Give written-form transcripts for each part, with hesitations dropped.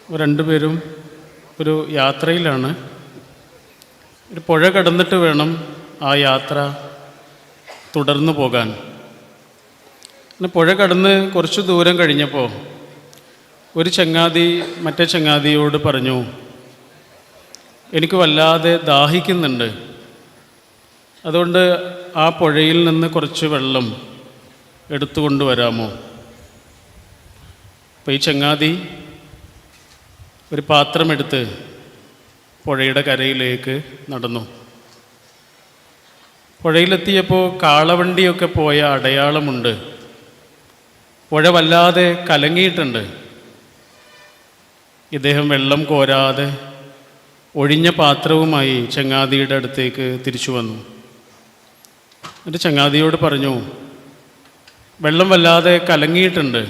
രണ്ടുപേരും ഒരു യാത്രയിലാണ്. ഒരു പുഴ കടന്നിട്ട് വേണം ആ യാത്ര തുടർന്നു പോകാൻ. പിന്നെ പുഴ കടന്ന് കുറച്ച് ദൂരം കഴിഞ്ഞപ്പോൾ ഒരു ചങ്ങാതി മറ്റേ ചങ്ങാതിയോട് പറഞ്ഞു, എനിക്ക് വല്ലാതെ ദാഹിക്കുന്നുണ്ട്, അതുകൊണ്ട് ആ പുഴയിൽ നിന്ന് കുറച്ച് വെള്ളം എടുത്തുകൊണ്ട് വരാമോ? അപ്പോൾ ഈ ചങ്ങാതി ഒരു പാത്രമെടുത്ത് പുഴയുടെ കരയിലേക്ക് നടന്നു. പുഴയിലെത്തിയപ്പോൾ കാളവണ്ടിയൊക്കെ പോയ അടയാളമുണ്ട്. പുഴ വല്ലാതെ കലങ്ങിയിട്ടുണ്ട്. ഇദ്ദേഹം വെള്ളം കോരാതെ ഒഴിഞ്ഞ പാത്രവുമായി ചങ്ങാതിയുടെ അടുത്തേക്ക് തിരിച്ചു വന്നു. എന്നിട്ട് ചങ്ങാതിയോട് പറഞ്ഞു, വെള്ളം വല്ലാതെ കലങ്ങിയിട്ടുണ്ട്,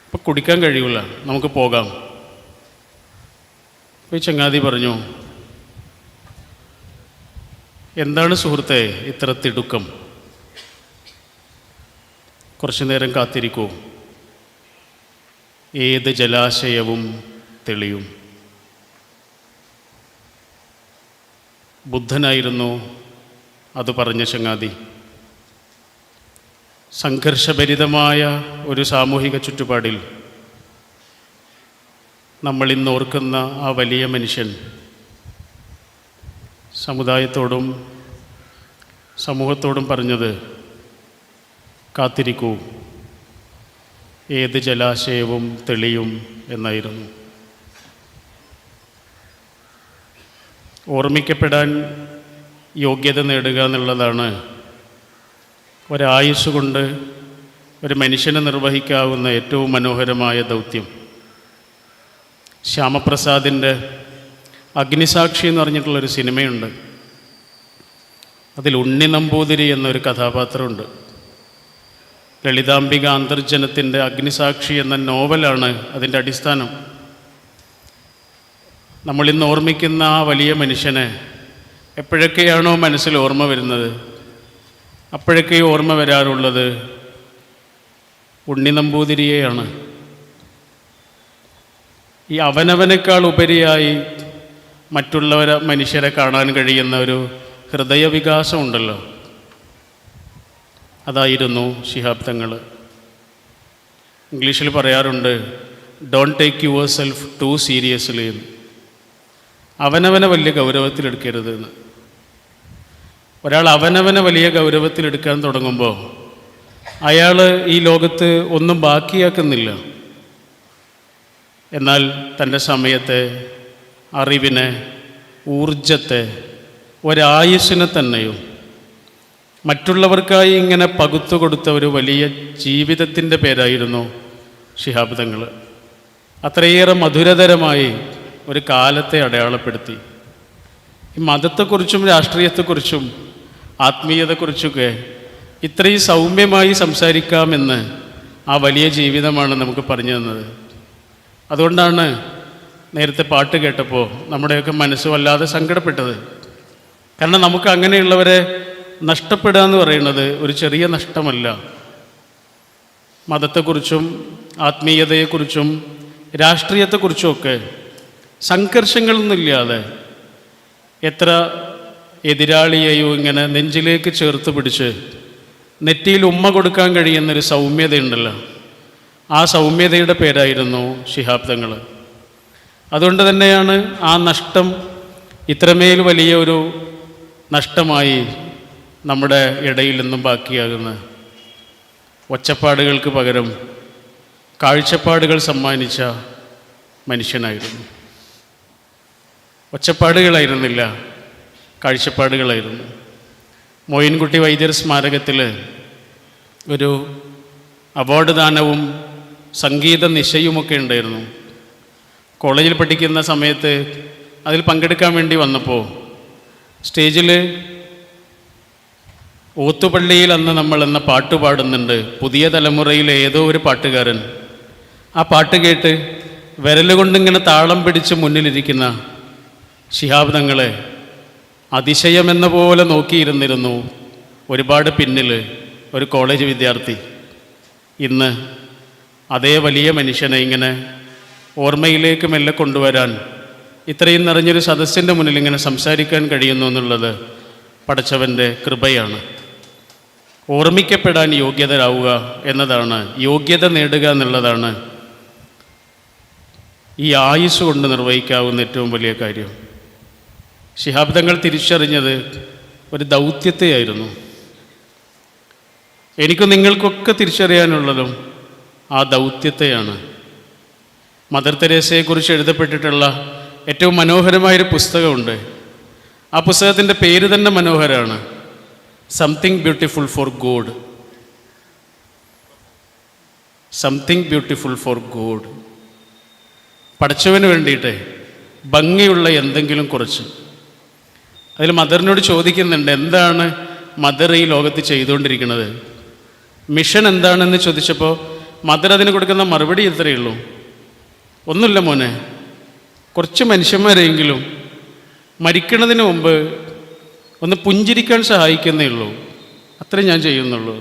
ഇപ്പം കുടിക്കാൻ കഴിയില്ല, നമുക്ക് പോകാം. അപ്പോൾ ഈ ചങ്ങാതി പറഞ്ഞു, എന്താണ് സുഹൃത്തെ ഇത്ര തിടുക്കം? കുറച്ചു നേരം കാത്തിരിക്കൂ, ഏത് ജലാശയവും തെളിയും. ബുദ്ധനായിരുന്നു അത് പറഞ്ഞ ചങ്ങാതി. സംഘർഷഭരിതമായ ഒരു സാമൂഹിക ചുറ്റുപാടിൽ നമ്മൾ ഇന്ന് ഓർക്കുന്ന ആ വലിയ മനുഷ്യൻ സമുദായത്തോടും സമൂഹത്തോടും പറഞ്ഞത്, കാത്തിരിക്കൂ, ഏത് ജലാശയവും തെളിയും എന്നായിരുന്നു. ഓർമ്മിക്കപ്പെടാൻ യോഗ്യത നേടുക എന്നുള്ളതാണ് ഒരായുസ് കൊണ്ട് ഒരു മനുഷ്യനെ നിർവഹിക്കാവുന്ന ഏറ്റവും മനോഹരമായ ദൗത്യം. ശ്യാമപ്രസാദിൻ്റെ അഗ്നിസാക്ഷി എന്ന് പറഞ്ഞിട്ടുള്ളൊരു സിനിമയുണ്ട്. അതിൽ ഉണ്ണി നമ്പൂതിരി എന്നൊരു കഥാപാത്രമുണ്ട്. ലളിതാംബിക അന്തർജനത്തിൻ്റെ അഗ്നിസാക്ഷി എന്ന നോവലാണ് അതിൻ്റെ അടിസ്ഥാനം. നമ്മളിന്ന് ഓർമ്മിക്കുന്ന ആ വലിയ മനുഷ്യനെ എപ്പോഴൊക്കെയാണോ മനസ്സിൽ ഓർമ്മ വരുന്നത്, അപ്പോഴൊക്കെ ഓർമ്മ വരാറുള്ളത് ഉണ്ണി നമ്പൂതിരിയെയാണ്. ഈ അവനവനേക്കാൾ ഉപരിയായി മനുഷ്യരെ കാണാൻ കഴിയുന്ന ഒരു ഹൃദയവികാസം ഉണ്ടല്ലോ, അതായിരുന്നു ശിഹാബ് തങ്ങൾ. ഇംഗ്ലീഷിൽ പറയാറുണ്ട്, don't take yourself too seriously. അവനവനെ വലിയ ഗൗരവത്തിലെടുക്കരുത് എന്ന്. ഒരാൾ അവനവനെ വലിയ ഗൗരവത്തിലെടുക്കാൻ തുടങ്ങുമ്പോൾ അയാൾ ഈ ലോകത്ത് ഒന്നും ബാക്കിയാക്കുന്നില്ല. എന്നാൽ തൻ്റെ സമയത്തെ, അറിവിനെ, ഊർജത്തെ, ഒരായുസ്സിനെ തന്നെയും മറ്റുള്ളവർക്കായി ഇങ്ങനെ പകുത്തു കൊടുത്ത ഒരു വലിയ ജീവിതത്തിൻ്റെ പേരായിരുന്നു ശിഹാബ് തങ്ങൾ. അത്രയേറെ മധുരതരമായി ഒരു കാലത്തെ അടയാളപ്പെടുത്തി. ഈ മതത്തെക്കുറിച്ചും രാഷ്ട്രീയത്തെക്കുറിച്ചും ആത്മീയതയെക്കുറിച്ചൊക്കെ ഇത്രയും സൗമ്യമായി സംസാരിക്കാമെന്ന് ആ വലിയ ജീവിതമാണ് നമുക്ക് പറഞ്ഞു തന്നത്. അതുകൊണ്ടാണ് നേരത്തെ പാട്ട് കേട്ടപ്പോൾ നമ്മുടെയൊക്കെ മനസ്സ് വല്ലാതെ സങ്കടപ്പെട്ടത്. കാരണം നമുക്ക് അങ്ങനെയുള്ളവരെ നഷ്ടപ്പെടുക എന്ന് പറയുന്നത് ഒരു ചെറിയ നഷ്ടമല്ല. മതത്തെക്കുറിച്ചും ആത്മീയതയെക്കുറിച്ചും രാഷ്ട്രീയത്തെക്കുറിച്ചുമൊക്കെ സംഘർഷങ്ങളൊന്നുമില്ലാതെ എത്ര എതിരാളിയെയോ ഇങ്ങനെ നെഞ്ചിലേക്ക് ചേർത്ത് പിടിച്ച് നെറ്റിയിൽ ഉമ്മ കൊടുക്കാൻ കഴിയുന്നൊരു സൗമ്യതയുണ്ടല്ലോ, ആ സൗമ്യതയുടെ പേരായിരുന്നു ശിഹാബ് തങ്ങൾ. അതുകൊണ്ട് തന്നെയാണ് ആ നഷ്ടം ഇത്രമേൽ വലിയ ഒരു നഷ്ടമായി നമ്മുടെ ഇടയിൽ നിന്നും ബാക്കിയാകുന്നത്. ഒച്ചപ്പാടുകൾക്ക് പകരം കാഴ്ചപ്പാടുകൾ സമ്മാനിച്ച മനുഷ്യനായിരുന്നു. ഒച്ചപ്പാടുകളായിരുന്നില്ല, കാഴ്ചപ്പാടുകളായിരുന്നു. മോയിൻകുട്ടി വൈദ്യർ സ്മാരകത്തിൽ ഒരു അവാർഡ് ദാനവും സംഗീത നിശയുമൊക്കെ ഉണ്ടായിരുന്നു. കോളേജിൽ പഠിക്കുന്ന സമയത്ത് അതിൽ പങ്കെടുക്കാൻ വേണ്ടി വന്നപ്പോൾ സ്റ്റേജിൽ ഓത്തുപള്ളിയിൽ അന്ന് നമ്മൾ എന്ന പാട്ട് പാടുന്നുണ്ട്. പുതിയ തലമുറയിലെ ഏതോ ഒരു പാട്ടുകാരൻ ആ പാട്ട് കേട്ട് വിരലുകൊണ്ടിങ്ങനെ താളം പിടിച്ച് മുന്നിലിരിക്കുന്ന ശിഹാബ് തങ്ങളെ അതിശയമെന്ന പോലെ നോക്കിയിരുന്നിരുന്നു ഒരുപാട് പിന്നിൽ ഒരു കോളേജ് വിദ്യാർത്ഥി. ഇന്ന് അതേ വലിയ മനുഷ്യനെ ഇങ്ങനെ ഓർമ്മയിലേക്ക് മെല്ലെ കൊണ്ടുവരാൻ ഇത്രയും നിറഞ്ഞൊരു സദസ്സിൻ്റെ മുന്നിൽ ഇങ്ങനെ സംസാരിക്കാൻ കഴിയുന്നു എന്നുള്ളത് പടച്ചവൻ്റെ കൃപയാണ്. ഓർമ്മിക്കപ്പെടാൻ യോഗ്യതരാവുക എന്നതാണ്, യോഗ്യത നേടുക എന്നുള്ളതാണ് ഈ ആയുസ് കൊണ്ട് നിർവഹിക്കാവുന്ന ഏറ്റവും വലിയ കാര്യം. ശിഹാബ് തങ്ങൾ തിരിച്ചറിഞ്ഞത് ഒരു ദൗത്യത്തെയായിരുന്നു. എനിക്കും നിങ്ങൾക്കൊക്കെ തിരിച്ചറിയാനുള്ളതും ആ ദൗത്യത്തെയാണ്. മദർ തെരേസയെക്കുറിച്ച് എഴുതപ്പെട്ടിട്ടുള്ള ഏറ്റവും മനോഹരമായൊരു പുസ്തകമുണ്ട്. ആ പുസ്തകത്തിൻ്റെ പേര് തന്നെ മനോഹരമാണ്, something beautiful for God. Something beautiful for God. പടച്ചവന് വേണ്ടിയിട്ട് ഭംഗിയുള്ള എന്തെങ്കിലും കുറച്ച്. അതിൽ മദറിനോട് ചോദിക്കുന്നുണ്ട്, എന്താണ് മദർ ഈ ലോകത്ത് ചെയ്തുകൊണ്ടിരിക്കുന്നത്, മിഷൻ എന്താണെന്ന് ചോദിച്ചപ്പോൾ മദർ അതിന് കൊടുക്കുന്ന മറുപടി ഇത്രയേ ഉള്ളൂ, ഒന്നുമില്ല മോനെ, കുറച്ച് മനുഷ്യന്മാരെങ്കിലും മരിക്കുന്നതിന് മുമ്പ് ഒന്ന് പുഞ്ചിരിക്കാൻ സഹായിക്കുന്നേ ഉള്ളൂ, അത്രയും ഞാൻ ചെയ്യുന്നുള്ളൂ.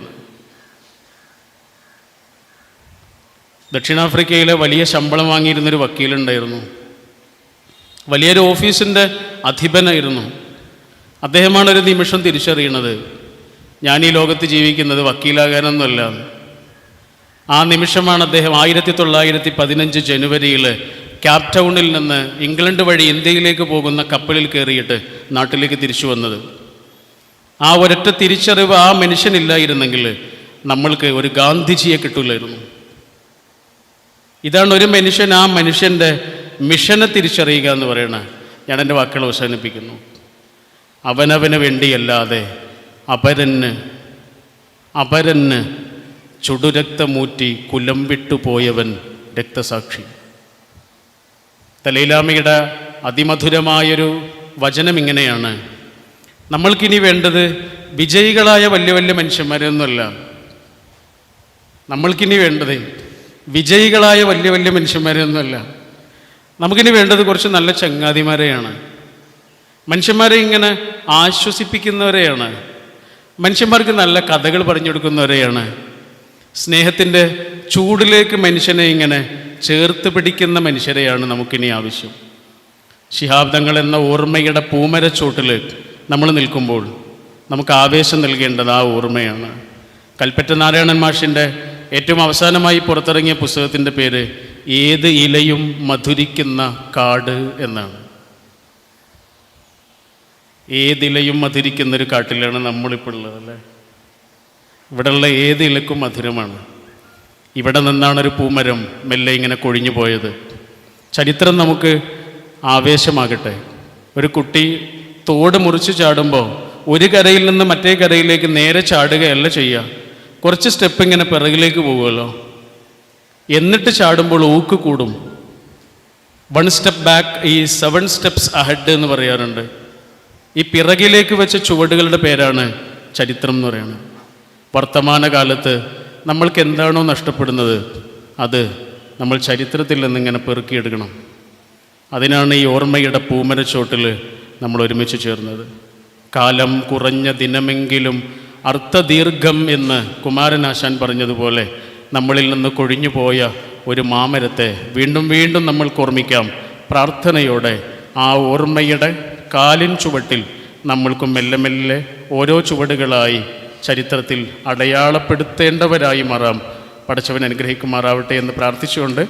ദക്ഷിണാഫ്രിക്കയിലെ വലിയ ശമ്പളം വാങ്ങിയിരുന്നൊരു വക്കീലുണ്ടായിരുന്നു. വലിയൊരു ഓഫീസിൻ്റെ അധിപനായിരുന്നു. അദ്ദേഹമാണ് ഒരു നിമിഷം തിരിച്ചറിയണത്, ഞാൻ ഈ ലോകത്ത് ജീവിക്കുന്നത് വക്കീലാകാനൊന്നുമല്ല. ആ നിമിഷമാണ് അദ്ദേഹം 1915 ജനുവരിയിൽ ക്യാപ് ടൗണിൽ നിന്ന് ഇംഗ്ലണ്ട് വഴി ഇന്ത്യയിലേക്ക് പോകുന്ന കപ്പലിൽ കയറിയിട്ട് നാട്ടിലേക്ക് തിരിച്ചു വന്നത്. ആ ഒരൊറ്റ തിരിച്ചറിവ് ആ മനുഷ്യനില്ലായിരുന്നെങ്കിൽ നമ്മൾക്ക് ഒരു ഗാന്ധിജിയെ കിട്ടില്ലായിരുന്നു. ഇതാണ് ഒരു മനുഷ്യൻ, ആ മനുഷ്യൻ്റെ മിഷനെ തിരിച്ചറിയുക എന്ന് പറയണത്. ഞാൻ എൻ്റെ വാക്കുകൾ അവസാനിപ്പിക്കുന്നു. അവനവന് വേണ്ടിയല്ലാതെ അപരന് ചുടുരക്തമൂറ്റി കുലം വിട്ടുപോയവൻ രക്തസാക്ഷി. ദലൈലാമയുടെ അതിമധുരമായൊരു വചനം ഇങ്ങനെയാണ്, നമ്മൾക്കിനി വേണ്ടത് വിജയികളായ വലിയ വലിയ മനുഷ്യന്മാരൊന്നുമല്ല, നമ്മൾക്കിനി വേണ്ടത് വിജയികളായ വലിയ വലിയ മനുഷ്യന്മാരൊന്നുമല്ല, നമുക്കിനി വേണ്ടത് കുറച്ച് നല്ല ചങ്ങാതിമാരെയാണ്, മനുഷ്യന്മാരെ ഇങ്ങനെ ആശ്വസിപ്പിക്കുന്നവരെയാണ്, മനുഷ്യന്മാർക്ക് നല്ല കഥകൾ പറഞ്ഞു കൊടുക്കുന്നവരെയാണ്, സ്നേഹത്തിൻ്റെ ചൂടിലേക്ക് മനുഷ്യനെ ഇങ്ങനെ ചേർത്ത് പിടിക്കുന്ന മനുഷ്യരെയാണ് നമുക്കിനി ആവശ്യം. ശിഹാബ് തങ്ങൾ എന്ന ഓർമ്മയുടെ പൂമരച്ചോട്ടിൽ നമ്മൾ നിൽക്കുമ്പോൾ നമുക്ക് ആവേശം നൽകേണ്ടത് ആ ഓർമ്മയാണ്. കൽപ്പറ്റ നാരായണൻ മാഷിൻ്റെ ഏറ്റവും അവസാനമായി പുറത്തിറങ്ങിയ പുസ്തകത്തിൻ്റെ പേര് ഏത് ഇലയും മധുരിക്കുന്ന കാട് എന്നാണ്. ഏതിലയും മധുരിക്കുന്നൊരു കാട്ടിലാണ് നമ്മളിപ്പോൾ ഉള്ളത് അല്ലേ. ഇവിടെയുള്ള ഏത് ഇലക്കും മധുരമാണ്. ഇവിടെ നിന്നാണൊരു പൂമരം മെല്ലെ ഇങ്ങനെ കൊഴിഞ്ഞു പോയത്. ചരിത്രം നമുക്ക് ആവേശമാകട്ടെ. ഒരു കുട്ടി തോട് മുറിച്ച് ചാടുമ്പോൾ ഒരു കരയിൽ നിന്ന് മറ്റേ കരയിലേക്ക് നേരെ ചാടുകയല്ല ചെയ്യുക, കുറച്ച് സ്റ്റെപ്പ് ഇങ്ങനെ പിറകിലേക്ക് പോകുമല്ലോ, എന്നിട്ട് ചാടുമ്പോൾ ഊക്ക് കൂടും. 1 സ്റ്റെപ്പ് ബാക്ക് ഈ 7 സ്റ്റെപ്സ് അഹെഡ് എന്ന് പറയാറുണ്ട്. ഈ പിറകിലേക്ക് വെച്ച ചുവടുകളുടെ പേരാണ് ചരിത്രം എന്ന് പറയുന്നത്. വർത്തമാനകാലത്ത് നമ്മൾക്ക് എന്താണോ നഷ്ടപ്പെടുന്നത് അത് നമ്മൾ ചരിത്രത്തിൽ നിന്നിങ്ങനെ പെറുക്കിയെടുക്കണം. അതിനാണ് ഈ ഓർമ്മയുടെ പൂമരച്ചോട്ടിൽ നമ്മൾ ഒരുമിച്ച് ചേർന്നത്. കാലം കുറഞ്ഞ ദിനമെങ്കിലും അർത്ഥദീർഘം എന്ന് കുമാരനാശാൻ പറഞ്ഞതുപോലെ നമ്മളിൽ നിന്ന് കൊഴിഞ്ഞു പോയ ഒരു മാമരത്തെ വീണ്ടും വീണ്ടും നമ്മൾക്ക് ഓർമ്മിക്കാം. പ്രാർത്ഥനയോടെ ആ ഓർമ്മയുടെ കാലിൻ ചുവട്ടിൽ നമ്മൾക്കും മെല്ലെ മെല്ലെ ഓരോ ചുവടുകളായി ചരിത്രത്തിൽ അടയാളപ്പെടുത്തേണ്ടവരായി മാറാം. പടച്ചവൻ അനുഗ്രഹിക്കുമാറാവട്ടെ എന്ന് പ്രാർത്ഥിച്ചുകൊണ്ട്